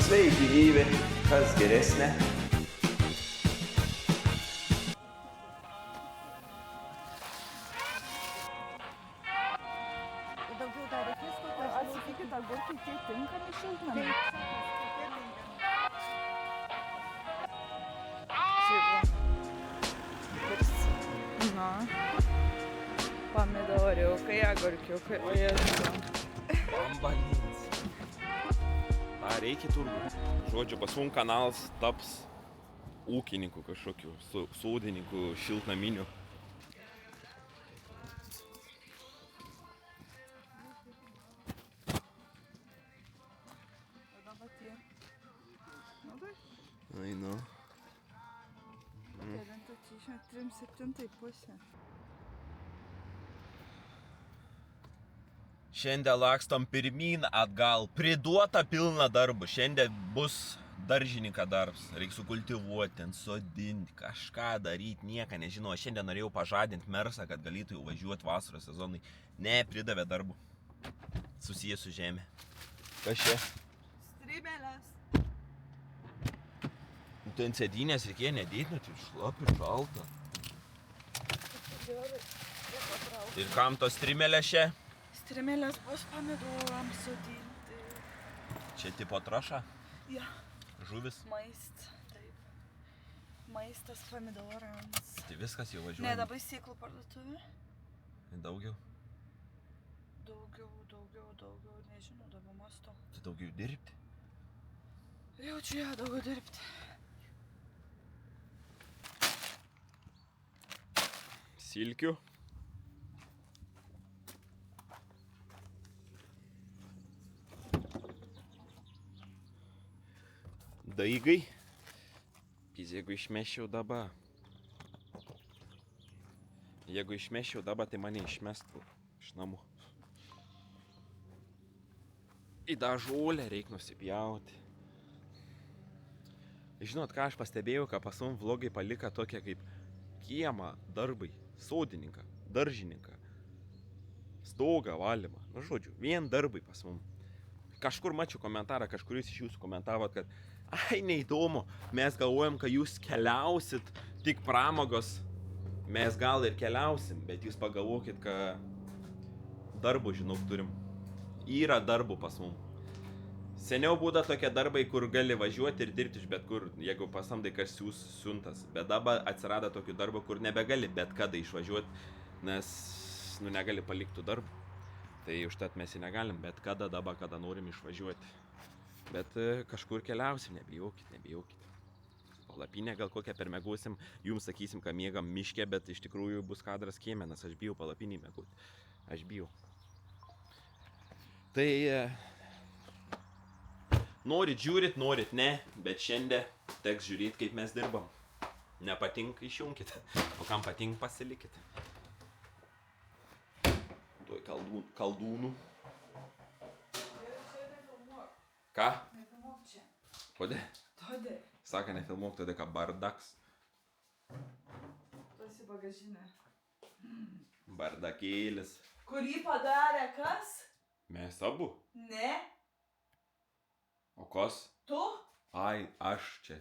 Sveiki, gyvi, kas geresnė? Daugiau dar reikės, kad atsakykit, agurkai tie tinkami šiltnamiai. Na, pomidoriukai, agurkiukai, o jėzu. Bambalins. Ta reikia turbūt. Žodžiu, pas mum kanalas taps ūkininkų kažkokių, sodininkų šiltnaminių. Ai, nu. 3,7 pusė. Šiandien lakstom pirmyn atgal. Priduota pilna darbų. Šiandien bus daržininką darbs. Reikia sukultivuoti, sodinti, kažką daryti, nieką nežinau. Šiandien norėjau pažadinti mersą, kad galėtų jau važiuoti vasaros sezonui. Ne, pridavė darbų. Susijęs su žemė. Kas čia? Strimelės. Ten sėdynės reikėjo nedėti, net ir šlap ir šalta. Ir kam tos strimelės čia? Strimelės bus pomidorams sodinti. Čia tipo trąša? Ja. Žuvis? Taip. Maistas pomidorams. Tai viskas jau važiuoja. Ne, dabar sėklų parduotuvė. Daugiau? Daugiau, nežinau, dabar masto. Tai daugiau dirbti? Jaučiu, daugiau dirbti. Silkių. Daigai. Jeigu išmesčiau dabar. Jeigu išmesčiau dabar, tai mane išmestų iš namų. Į tą žolę reikia nusipjauti. Žinot, ką aš pastebėjau, ką pas mum vlogai palika tokia kaip kiemą, darbai, sodininką, daržininką, stogą, valymą. Nu, žodžiu, vien darbai pas mum. Kažkur mačiau komentarą, kažkuris iš jūsų komentavot, kad ai, neįdomu, mes galvojam, kad jūs keliausit tik pramogos. Mes gal ir keliausim, bet jūs pagalvokit, kad darbų, žinok, turim. Yra darbų pas mum. Seniau būda tokie darbai, kur gali važiuoti ir dirbti iš bet kur, jeigu pasamdai kas siuntas. Bet dabar atsirado tokių darbų, kur nebegali bet kada išvažiuoti, nes negali palikti darbų. Tai užtat mes jį negalim, bet kada dabar, kada norim išvažiuoti. Bet kažkur keliausim, nebijokit. Palapinę gal kokią permiegosim, jums sakysim, kad miegam miške, bet iš tikrųjų bus kadras kieme, nes aš bijau palapinį miegoti. Aš bijau. Tai norit žiūrit, norit ne, bet šiandien teks žiūrėti, kaip mes dirbam. Nepatinka, išjunkit, o kam patinka, pasilikit. Tuoj kaldūnų. Ką? Nefilmuok čia. Kodėl? Todėl. Saka, nefilmuok, todėl ką bardaks. Tu esi bagažinė. Bardakėlis. Kurį padarė kas? Mes abu. Ne. O kas? Tu? Ai, aš čia.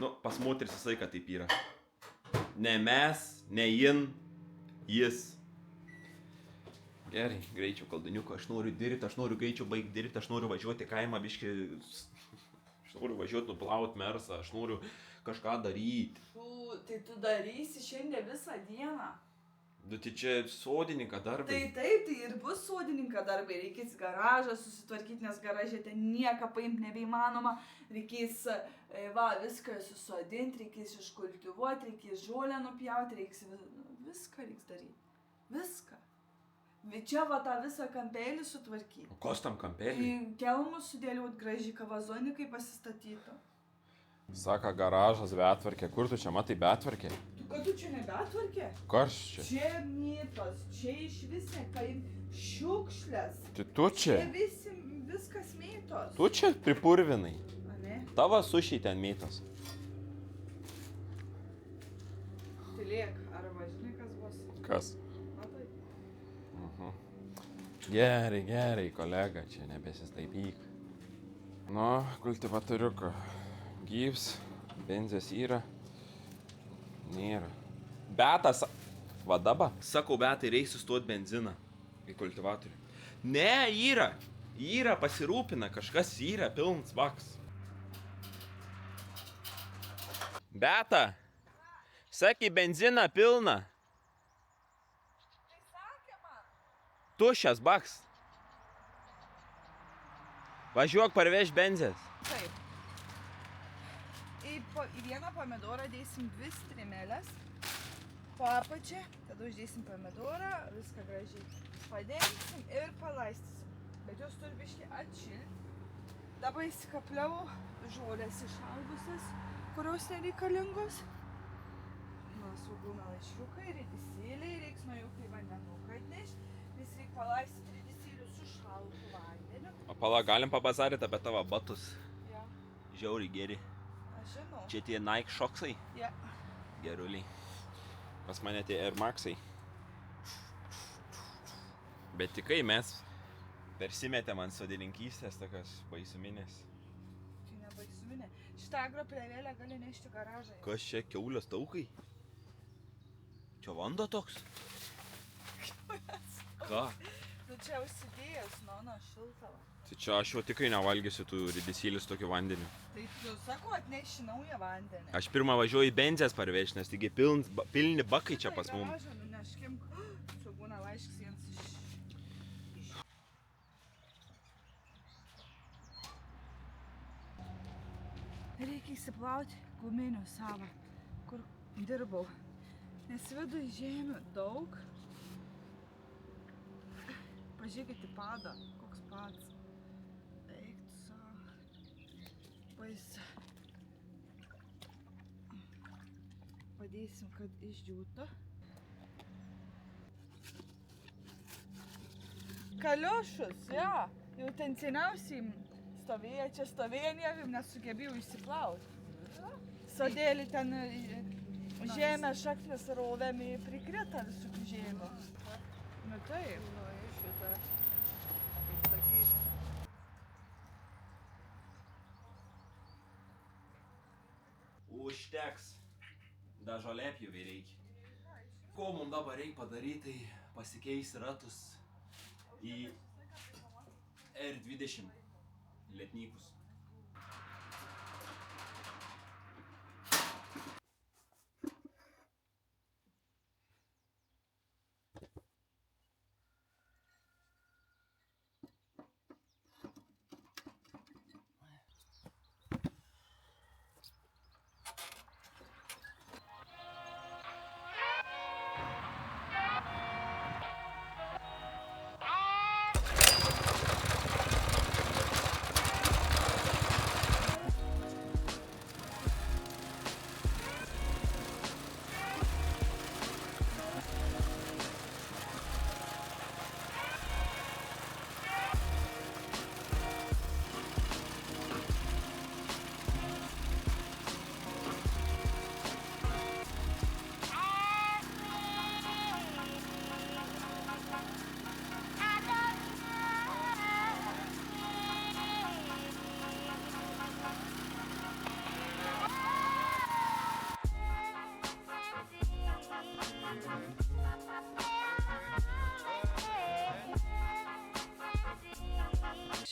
Nu, pas moteris visai, kad taip yra. Ne mes, ne jin, jis. Gerai, greičiau kaldaniuko, aš noriu dirbti, aš noriu greičiau baigti dirbti, aš noriu važiuoti kaimą biškį, aš noriu važiuoti nuplauti mersą, aš noriu kažką daryti. Tai tu darysi šiandien visą dieną. Tai čia sodininką darbai. Tai ir bus sodininką darbai. Reikės garažą susitvarkyti, nes garaže ten nieką paimti nebeįmanoma. Reikės viską susodinti, reikės iškultivuoti, reikės žolę nupjauti, viską reiks daryti. Viską. Čia va tą visą kampelį sutvarkyti. O kas tam kampelį? Kelmus sudėliot gražiai kavazonį, kaip pasistatytų. Saka, garažas betvarkė. Kur tu čia matai betvarkė? Kad tu čia nebetvarkė? Kas čia? Čia mytos, čia iš visai kaip šiukšlės. Tai tu čia? Čia viskas mytos. Tu čia pripurvinai. A ne? Tavo sušiai ten mytos. Tylėk, ar važinai kas bus? Kas? Matai? Gerai, kolega, čia nebesistaipyk. Nu, kultivatoriuką. Gyvs, benzės yra. Nėra. Betas. Vadaba. Sakau, betai, reikia sustoti benziną į kultivatorių. Ne, yra. Yra, pasirūpina, kažkas yra, pilns baks. Beta. Sakai, benziną pilną. Tai sakė man. Tuščias baks. Važiuok parveš benzės. Taip. Į vieną pomidorą dėsim 2 strimelės. Po apačią, tada uždėsim pomidorą, viską gražiai padengsim ir palaistysim. Bet jos turi biškį atšilti. Dabar įsikapliau žolės išaugusias, kurios nereikalingos. Svogūno laiškiukai, ridisėliai, reiks nuo jų kai vandenuką atnešti, nes reik palaistyti ridisėlius su šaltu vandeniu. O pala, galim papazaryti apie tavo batus. Ja, Žiauriai geri. aš žinau. Čia tie Nike šoksai. Ja. Geruliai. Pas mane tie Air Maxai. Bet tikrai mes persimetėm ant sodininkystės tokios baisuminės. Tai nebaisuminė. Šitą agroplėvėlę gali nešti garažą. Kas čia, kiaulės taukai? Čia vanda toks? Ką? Tu čia užsidėjęs, nu, šiltava. Tai čia aš jau tikrai nevalgysiu tų ridisėlius tokiu vandeniu. Tai tu sako, atneši naują vandenį. Aš pirmą važiuoju į benzės parvežti, nes taigi pilni bakai čia pas mum. Garažą nuneškim, svogūno laiškis jiems iš... Reikia įsiplauti guminių savo, kur dirbau. Nes vidui žemių daug. Pažiūrėkit į padą, koks padas. Eik tu savo. Baisa. Padėsim, kad išdžiūtų. Kaliošus, jo. Jau ten seniausiai stovėjo, čia stovėjo, nievim nesugebėjau įsiplauti. Sodėlį ten žemė šaknis rovėm prikrita visokių žemių. Nu taip. Nu, iš šitą, kaip sakyt. Užteks. Da žolėpjuvį reikia. Ko mums dabar reikia padaryti, tai pasikeisti ratus į R20 lietnykus.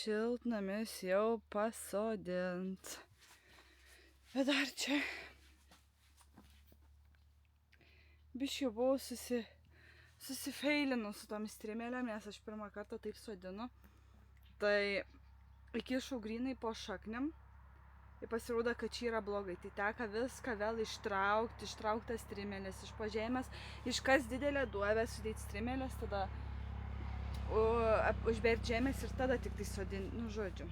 Šiltnamis jau pasodint. Bet dar čia biškai buvau susifeilinus su tom strimelėm, nes aš pirmą kartą taip sodinu. Tai įkišau grynai po šaknim ir pasirodo, kad čia yra blogai. Tai teka viską vėl ištrauktas strimelės iš po žemės, iškas didelę duobę, sudėti strimelės, tada užbėrt žemės ir tada tik tai sodinti, nu žodžiu.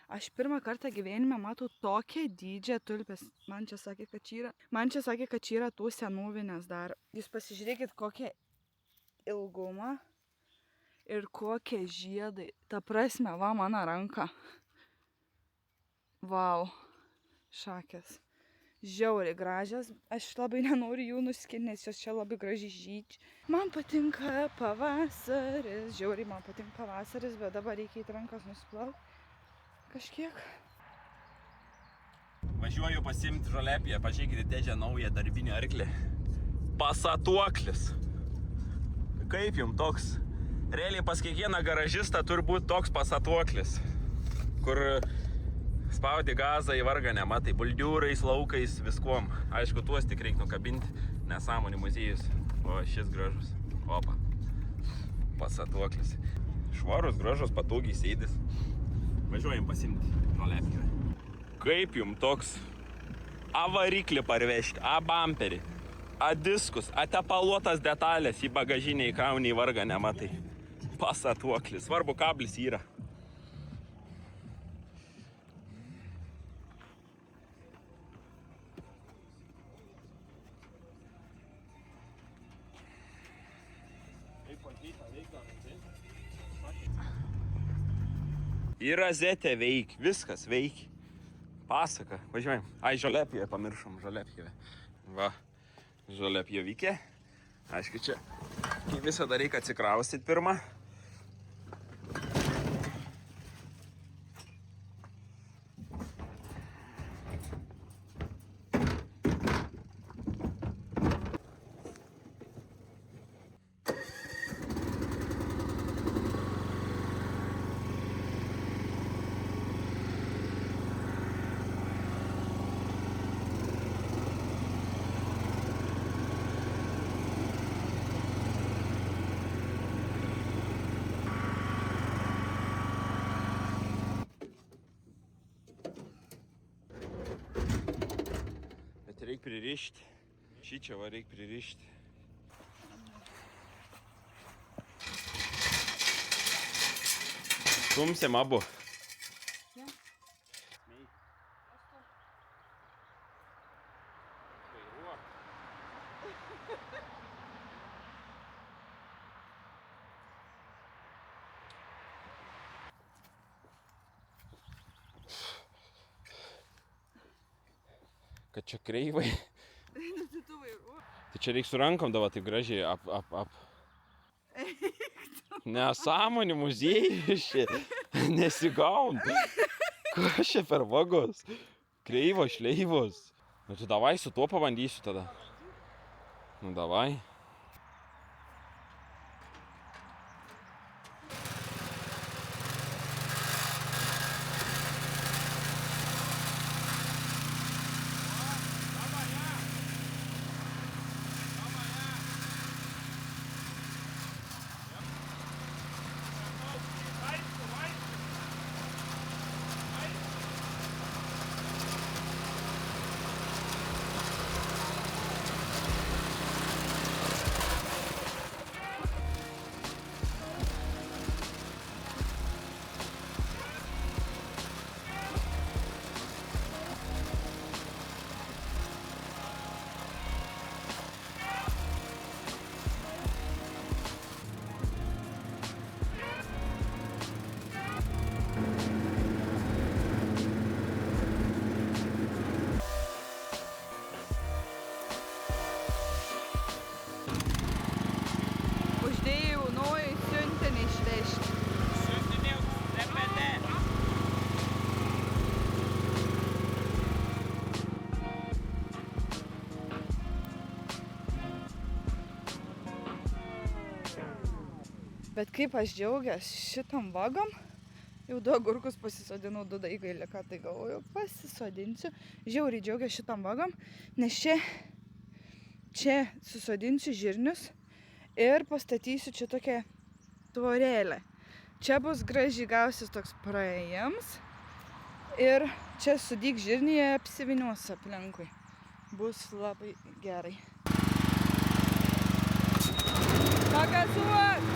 Aš pirmą kartą gyvenime matau tokią dydžią tulpes. Man čia sakė, kad čia yra tų senovinės dar. Jūs pasižiūrėkit, kokią ilgumą ir kokie žiedai. Ta prasme, va mano ranka. Vau, šakės. žiauriai gražios. Aš labai nenoriu jų nuskirti, nes jos čia labai gražiai žydžia. Man patinka pavasaris, žiauriai man patinka pavasaris, bet dabar reikia į rankas nusiplaukti kažkiek. Važiuoju pasimti žolepiją, pažiūrėkite dėdžią naują darbinį arklį. Pasatuoklis. Kaip jums toks? Realiai pas kiekvieną garažistą turi būti toks pasatuoklis, kur spaudi gazą į vargą nematai, buldiūrais, laukais, viskuom. Aišku, tuos tik reikia nukabinti, nesąmonių muziejus. O šis gražus. Opa. Pasatuoklis. Švarus, gražus, patogiai sėdis. Važiuojam pasimti žolepiją. Kaip jums toks? A variklį parvežti, a bamperį, a diskus, a tepaluotas detalės į bagažinę įkrauni į vargą nematai. Pasatuoklis. Svarbu, kablis yra. Yra zetė veik, viskas veik. Pasaka, važiuojam. Ai, žolepiją pamiršom, žolepiją. Va, žolepiją vykė. Aišku, čia visada reikia atsikraustyti pirmą. Reikia pririšti. Šičia va reikia pririšti. Stumsim abu. Ja. Kad čia kreivai. Tu vairuoji. Tai čia reikia su rankom dabar taip gražiai ap. Nesąmonė muziejus čia. Nesigaun. Kas čia per vagos? Kreivos, šleivos. Nu tai davai su tuo pabandysiu tada. Nu davai. Uždėjau naują siuntinį išvežti. Siuntinėjau DPD. Bet kaip aš džiaugiuos šitam vagom, jau 2 agurkus pasisodinau, 2 daigai liko, tai galvoju, pasisodinsiu. Žiauriai džiaugiuos šitam vagom, nes čia susodinsiu žirnius ir pastatysiu čia tokią tvorėlę. Čia bus gražiai gausis toks praėjams ir čia sudyk žirnyje apsivinios aplinkui. Bus labai gerai. Pagazuok!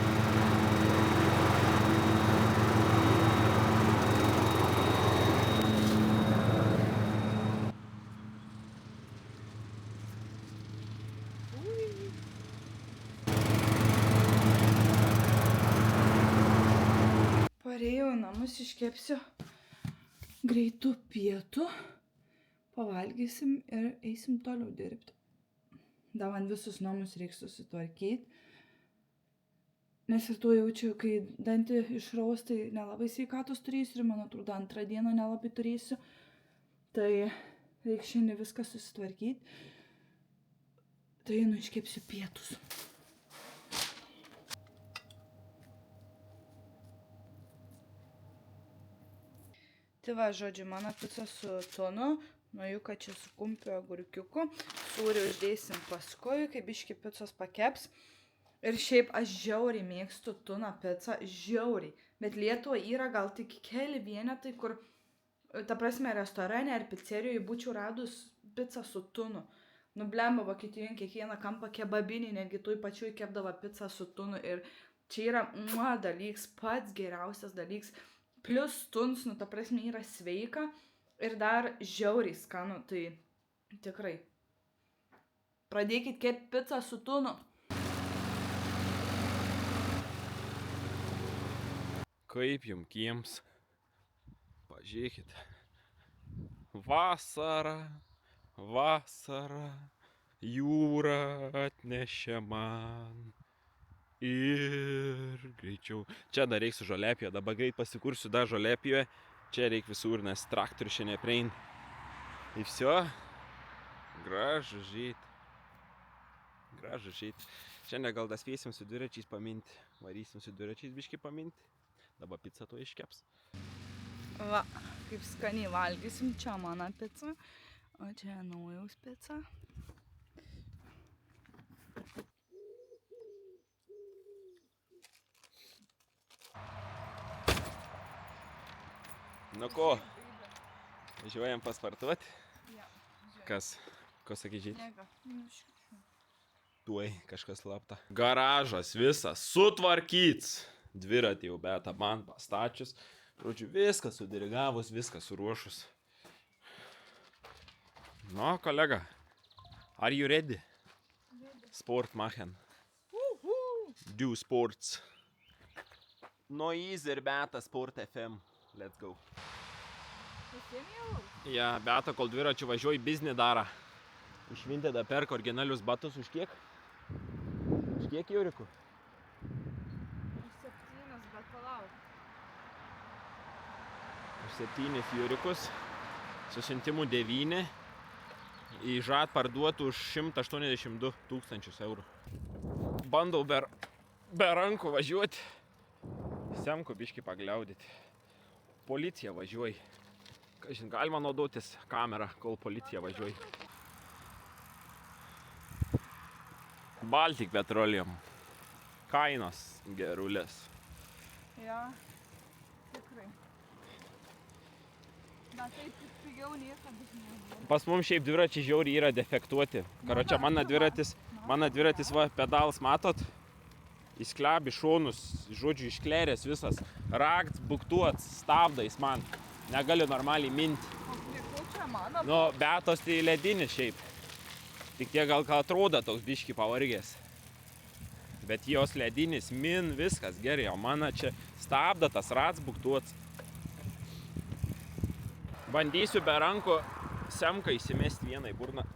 Parėjau į namus, iškepsiu greitų pietų, pavalgysim ir eisim toliau dirbti. Da man visus namus reiks susitvarkyti. Nes ir tuo jaučiu, kai dantį išraus, tai nelabai sveikatos turėsiu ir man atrodo 2 dieną nelabai turėsiu. Tai reiks šiandien viską susitvarkyti. Tai iškepsiu pietus. Tai va, žodžiu, mano pica su tonu, nuojuka čia su kumpiu agurkiuku, sūrį uždėsim paskui, kai biški picos pakeps. Ir šiaip aš žiauriai mėgstu tuno picą, žiauriai. Bet Lietuvoje yra gal tik keli vienetai, kur, ta prasme, restorane ar pizzerijoje būčiau radus pizzą su tunu. Nublemba Vokietijoje kiekvieną kampą kebabinį, netgi toj pačioj kepdavo pizzą su tunu. Ir čia yra dalyks, pats geriausias dalyks. Plius tuns, ta prasme, yra sveika ir dar žiauriai skanu, tai tikrai. Pradėkit kepti pizzą su tunu. Kaip jums kiems? Pažiūrėkit. Vasara, vasara, jūra atnešė man. Ir greičiau. Čia dar reiks su žolėpijo, dabar greit pasikursiu dar žolėpijoje. Čia reik visur, nes traktorių šiandien nepriein. Ir viso. Gražu žyt. Gražu žyt. Šiandien gal daspėsim su dviračiais paminti. Varysim su dviračiais biški paminti. Dabar pica to iškeps. Va, kaip skaniai valgysim. Čia mano pica. O čia naujaus pica. Nu ko, važiuojam paspartuoti? Kas? Ko sakai žyt? Tuoj kažkas slapta. Garažas visas sutvarkyts. Dviratį jau beta man pastačius. Žodžiu, viskas sudirigavus, viskas suruošus. No, kolega, are you ready? Sport machen. Do sports. No easy ir beta Sport FM. Let's go. Ja, beta, kol dviračių važiuoji, biznį daro. Iš Vintedą perka originalius batus už kiek? Už kiek eurikų? Už 7, bet palauk. Už 7 eurikus. Su siuntimu 9. Į žad parduotų už 182 000 eurų. Bandau be rankų važiuoti. Semku biškį pagliaudyti. Policija važiuoja. Kažin, galima naudotis kamerą, kol policija važiuoja. Baltic Petroleum. Kainos gerulės. Ja, tikrai. Bet taip pigiau niekada nebuvo. Pas mums šiaip dviračiai žiauriai yra defektuoti. Karočią, mano dviratis va, pedalas matot? Įsklebi šonus, žodžiu, išklerės visas. Rakts, buktuots, stabdais man. Negaliu normaliai minti. O plikau čia mano. Nu, betos tai ledinis šiaip. Tik tiek gal atrodo toks biški pavargęs. Bet jos ledinis, min, viskas gerai. O mano čia stabda, tas rats, buktuots. Bandysiu be rankų semką įsimesti vieną į burną.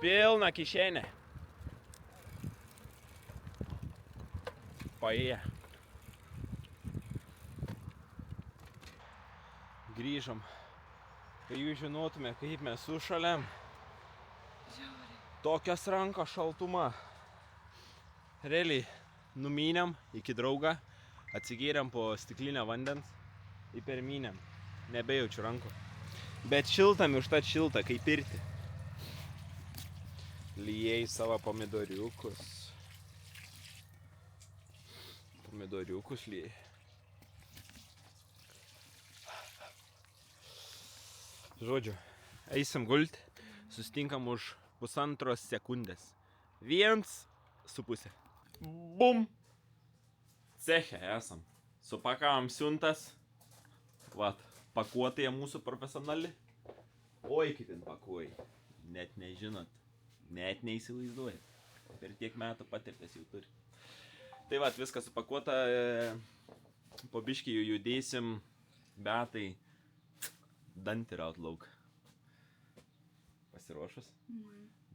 Pilna kišenė. Paėję. Grįžom. Kai jūs žinotume, kaip mes sušalėm. Tokias rankos šaltumą. Realiai numynėm iki draugą, atsigėrėm po stiklinę vandens, įpermynėm. Nebejaučiu rankų. Bet šiltam užtat šilta, kaip pirti. Lyjai savo pomidoriukus. Pomidoriukus lyjai. Žodžiu, eisim gulti, sustinkam už 1,5 sekundės. 1,5. Bum! Ceche esam. Supakavom siuntas. Vat, pakuotoja mūsų profesionali. Oi, kaip jin pakuoja. Net nežinot. Net neįsivaizduojat. Per tiek metų patirtas jau turi. Tai vat, viskas supakuota. Po biškį judėsim. Betai. Dantį raut lauk. Pasiruošus?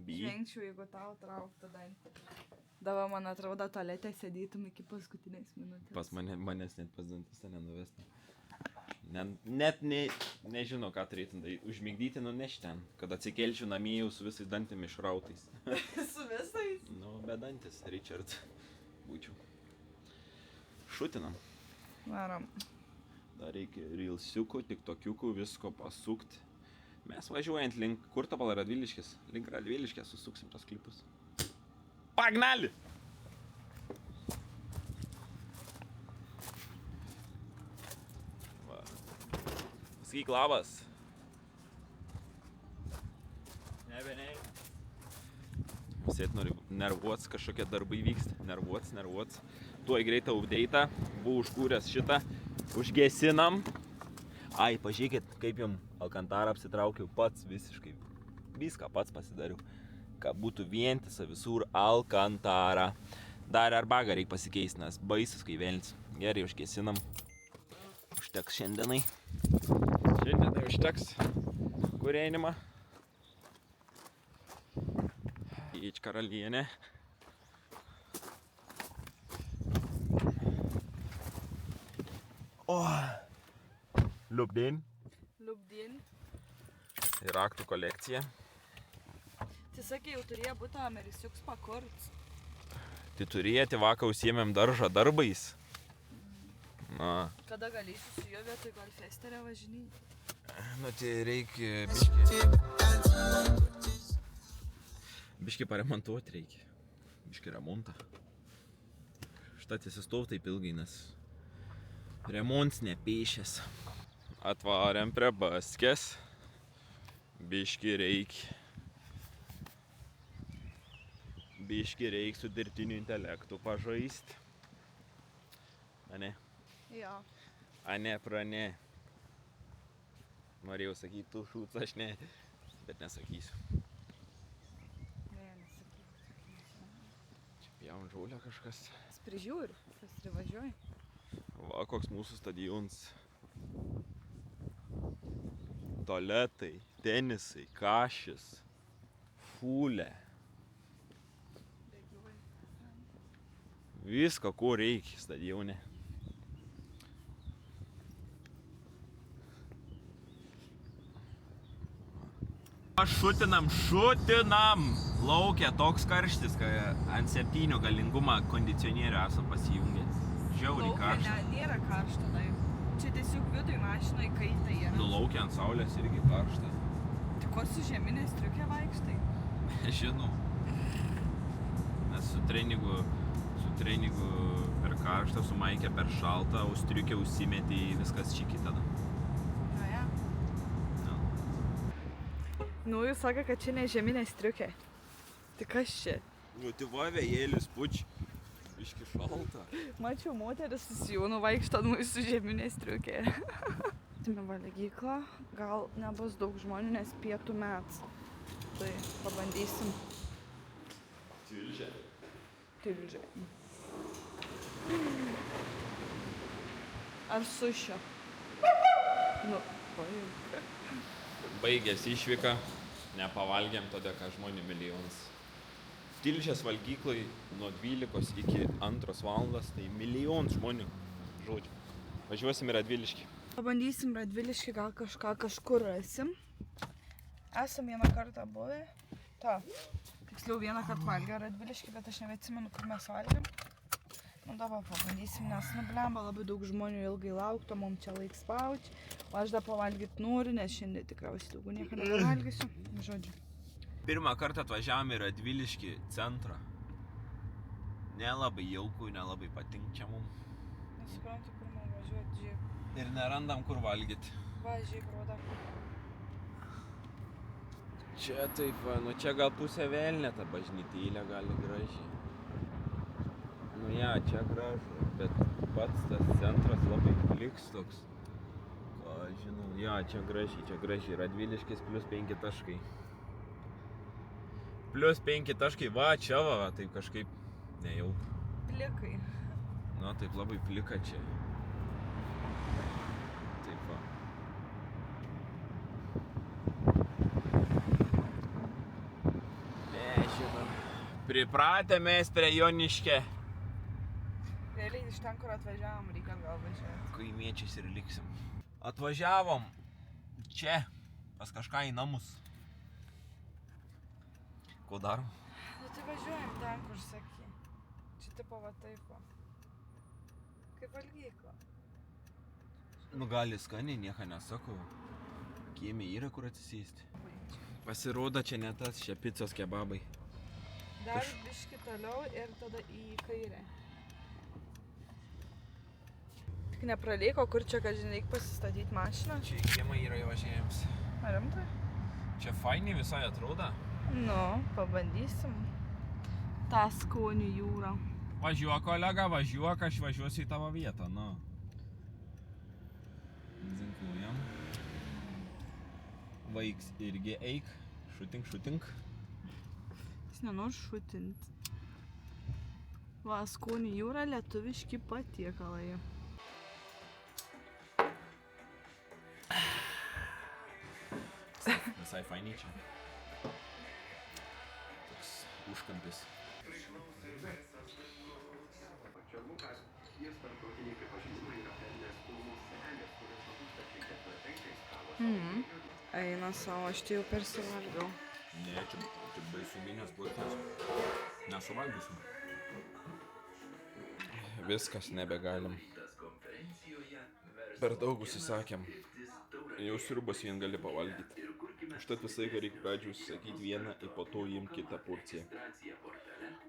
Bijai? Žengčiau, jeigu tau trauktų dantį. Dabar, man atrodo, tualete sėdytum iki paskutinės minutės. Pas manęs net pas dantistą nenuvesti. Net nežinau, ką turėtum daryti. Užmigdyti nunešti ten, kad atsikelčiau namie jau su visais dantimi išrautais. Su visais? Nu, be dantis, Richard. Būčiau. Šutinam. Varom. Dar reikia reelsiukų, tiktokiukų, visko pasukti. Mes važiuojant link, kur tabal Radviliškis? Link Radviliškės susuksim tos klipus. Pagnali! Va. Sakyk labas. Nebeniai. Sėt nori nervuots, kažkokie darbai vyksta. Nervuots. Tuoj greitą update'ą. Buvau užkūręs šitą. Užgesinam. Ai, pažiūrėkit, kaip jums Alkantarą apsitraukiau pats visiškai. Viską pats pasidariau. Kad būtų vientisa visur Alkantarą. Dar arbagą reikia pasikeisti, nes baisus kai velnis. Gerai, užgesinam. Užteks šiandienai. Šiandienai užteks kūrenimą. Ič karalienė. O! Liubdien. Ir raktų kolekcija. Tai sakė, jau turėjo būti amerisiuks pakurts. Tai turėti vakar užsiėmėm daržą darbais. Na. Kada galėsiu su juo vietoj golfesterę važinyti? Nu, tai reikia biški paremontuoti reikia. Biški remontą. Štai atsistov taip ilgai, nes remonts nepeišęs. Atvarėm prie baskės. Biški reikia. Biški reikia su dirbtiniu intelektu pažaisti. Ane? Jo. Ane, prane. Norėjau sakyti, tu šūts, aš ne. Bet nesakysiu. Ne, nesakysiu. Čia pjaun žolę kažkas. Jis prižiūri, kas privažiuoja. Va, koks mūsų stadionas. Tualetai, tenisai, kašis, fulė. Viską, ko reikia stadione. Šutinam! Laukia toks karštis, kad ant 7 galingumą kondicionierių esam pasijungę. Žiauriai karšta. Nėra karšta, tai. Čia tiesiog viduj mašinoj kaitai yra. Nu, laukia ant saulės irgi karšta. Tai ko su žeminė striukė vaikštai? Žinau. Nes su treningu per karštą, su maikė per šaltą, o striukė užsimetė į viskas čiki tada. Ja. No. Nu, jūs sako, kad čia ne žeminė striukė. Tai kas čia? Nu, tai va, vėjėlis puč. Biški šalta. Mačiau moteris su sijūnu vaikšto su žeminė striukė. Turime valgyklą, gal nebus daug žmonių, nes pietų metas. Tai pabandysim. Tilžė. Ar sušio? Nu, paimka. Baigėsi išvyka, nepavalgėm, todėl kad žmonių milijonas. Tilžės valgyklai nuo 12 iki 2 valandos, tai milijon žmonių, žodžiu. Važiuosim į Radviliškį. Pabandysim Radviliškį, gal kažkur rasim. Esam vieną kartą buvę. Tiksliau vieną kartą valgę Radviliškį, bet aš nebeatsimenu, kur mes valgėm. Nu dabar pabandysim, nes blemba labai daug žmonių ilgai laukto, mums čia laik spaudžia. O aš dar pavalgyti noriu, nes šiandien tikriausiai daugiau nieko nepavalgysiu. Žodžiu. Pirmą kartą atvažiavome į Radviliškį centrą. Nelabai jauku, nelabai patinka čia mums. Nesuprantu, kur man važiuoti, žiūrėk. Ir nerandam kur valgyti. Va, žiūrėk, roda. Čia taip, nu čia gal pusė velnė ta bažnytėlė gali gražiai. Nu ja, čia gražu, bet pats tas centras labai pliks toks. Ką žinau, ja, čia gražiai. Radviliškis +5 taškai. +5 taškai, va, čia va, taip kažkaip nejauku. Plikai. Na, taip labai plika čia. Taip va. Pripratę mes prie Joniške. Realiai iš ten, kur atvažiavom, reikia gal važiuoti. Kaimiečiais ir liksim. Atvažiavom čia, pas kažką į namus. Ko darom? Nu tai važiuojam ten, kur sakė. Čia tipo va taip va. Kaip valgykla. Nu gali skaniai, nieko nesakau. Kiemė yra kur atsisėsti. Pasirodo, čia ne tas, čia picos kebabai. Dar biški toliau ir tada į kairę. Tik nepraleiko, kur čia, kad žinai, reikia pasistatyti mašiną. Čia į kiemą yra įvažiavimams. Ar rimtai? Čia fainiai visai atrodo. Nu, pabandysim. Ta Skonių jūra. Važiuok, kolega, važiuok, aš važiuosiu į tavo vietą, nu. Zinkuojam. Vaiks irgi eik. Šutink. Jis nenori šutint. Va, Skonių jūra, lietuviški patiekalai. Visai fainiai čia. Toks užkampis. Eina savo, aš tai jau persivalgiau. Ne, čia baisuminės plotmės. Nesuvalgysim. Viskas, nebegalim. Per daug užsisakėm. Jau sriubos vien gali pavalgyti. Užtat visą laiką reikia pradžių užsisakyti vieną ir po to imti kitą porciją.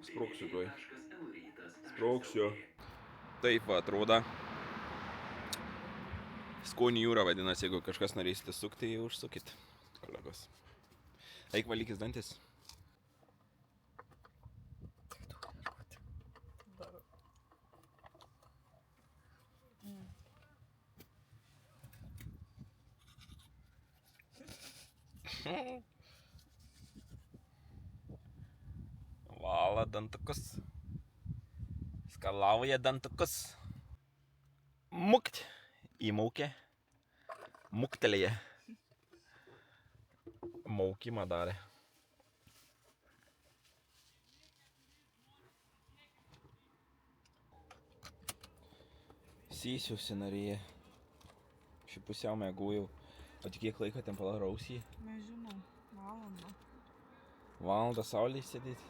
Sprogsiu tuoj. Sprogsiu. Taip va atrodo. Skonių jūra vadinasi, jeigu kažkas norėsite sukti, tai užsukit, kolegos. Eik valykis dantis. Vala dantukus. Skalauja dantukus. Mukt. Įmaukė. Muktelėje. Maukimą darė. Sysiusi narėje. Ši pusiau mėgojau. O tik kiek laiko ten palarausi? Nežinau, valandą. Valandą saulėje sėdėti?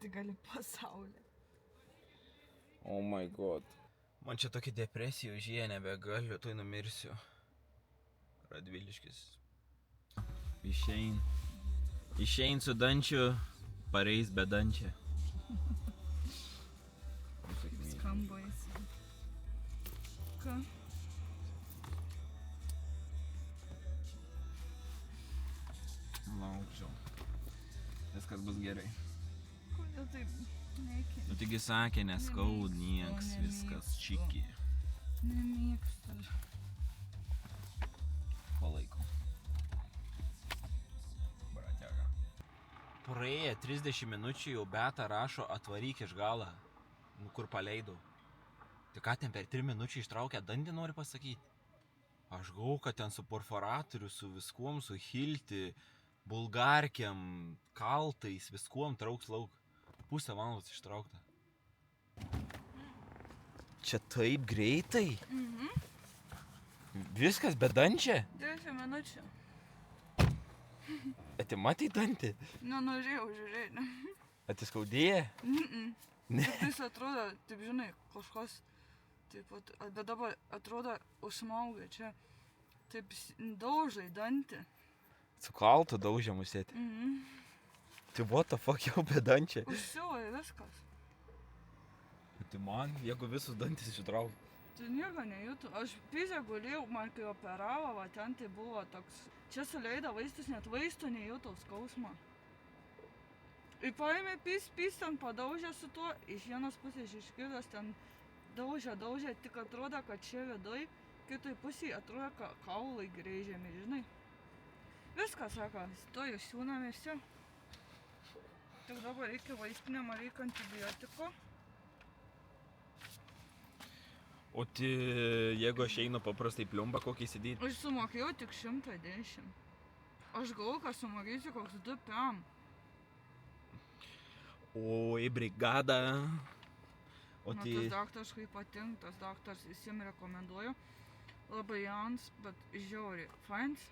Tai gali pasaulį. Oh my god. Man čia tokia depresija užėję, nebegaliu, tuoj numirsiu. Radviliškis. Išein su dančiu, pareis be dančia. Skamba jis. Ką? Laukčiau. Viskas bus gerai. Kodėl taip neiki? Nu taigi sakė, neskaud nieks, viskas čiki. Nemėgstu. Palaikau. Bratiaga. Praėję 30 minučių jau Beta rašo atvaryk iš galą. Nu kur paleidau. Tai ką ten per 3 minučių ištraukę dantį nori pasakyti? Aš gau, kad ten su perforatoriu, su viskuom, su hilti, bulgarkiam, kaltais, viskuom trauks lauk. Pusę valandos ištraukta. Čia taip greitai? Viskas be dančia? 10 minučių. Ati matai dantį? Nenorėjau žiūrėti. Atiskaudėję? Ne. Jis atrodo, taip žinai, kažkas, taip, bet dabar atrodo užsmaugia čia, taip daužai dantį. Su kaltu daužė musėti. Tai what the fuck jau be dančia? Užsiuvoja viskas. Tai man, jeigu visus dantis ištrauk. Tai nieko nejūtų. Aš pizę gulėjau, man kai operavo, va ten tai buvo toks, čia suleido vaistus, net vaistų nejūtau skausmą. Ir paėmė pys ten padaužė su tuo, iš vienos pusės iškirdas ten daužė, tik atrodo, kad čia viduj, kitoj pusėje atrodo, kaulai grėžiami, žinai. Viskas, sako, to jūs siūnamėsi. Tik dabar reikia vaistinėm, reikia antibiotiko. O tai jeigu aš einu paprastai pliumbą kokį įsidėti? Aš sumokėjau tik 110. Aš galvoju, kad sumokėsiu koks 2 PM. O į brigadą. O Nu, tai... tas daktaras, kai patinka, tas daktaras visiems rekomenduoju. Labai jauns, bet žiauriai. Fains.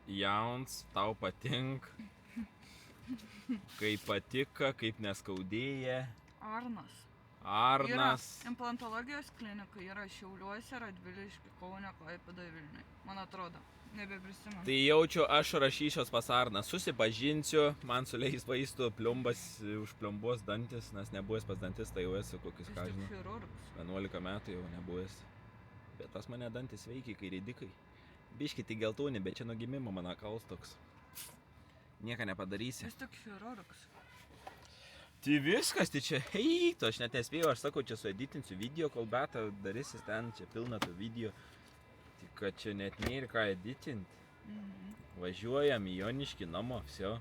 Jauns, tau patink. Kaip patika, kaip neskaudėja. Arnas. Arnas. Yra implantologijos klinika, yra Šiauliuose, Radvilišky, Kaune, Klaipėdoje, Vilniuje. Man atrodo, nebeprisimenu. Tai jaučiu, aš rašysiuos pas Arną. Susipažinsiu, man suleis vaistų, pliumbas, užpliumbos dantis, nes nebuvęs pas dantis, tai jau esu kokius, Jis ką tik žinau, chirurgas. 11 metų jau nebuvęs. Bet pas mane dantis veikia, kai ridikai. Biški tik geltoni, bet čia nuo gimimo mano kauls toks. Nieko nepadarysi. Jis tik chirurgas. Tai viskas, tai čia, heito, aš net nespėjau, aš sakau, čia sueditinsiu video, kol beta darysis ten, čia pilna tų video. Tik kad čia net nėra ką editinti. Važiuojam į Joniškį namo, viso.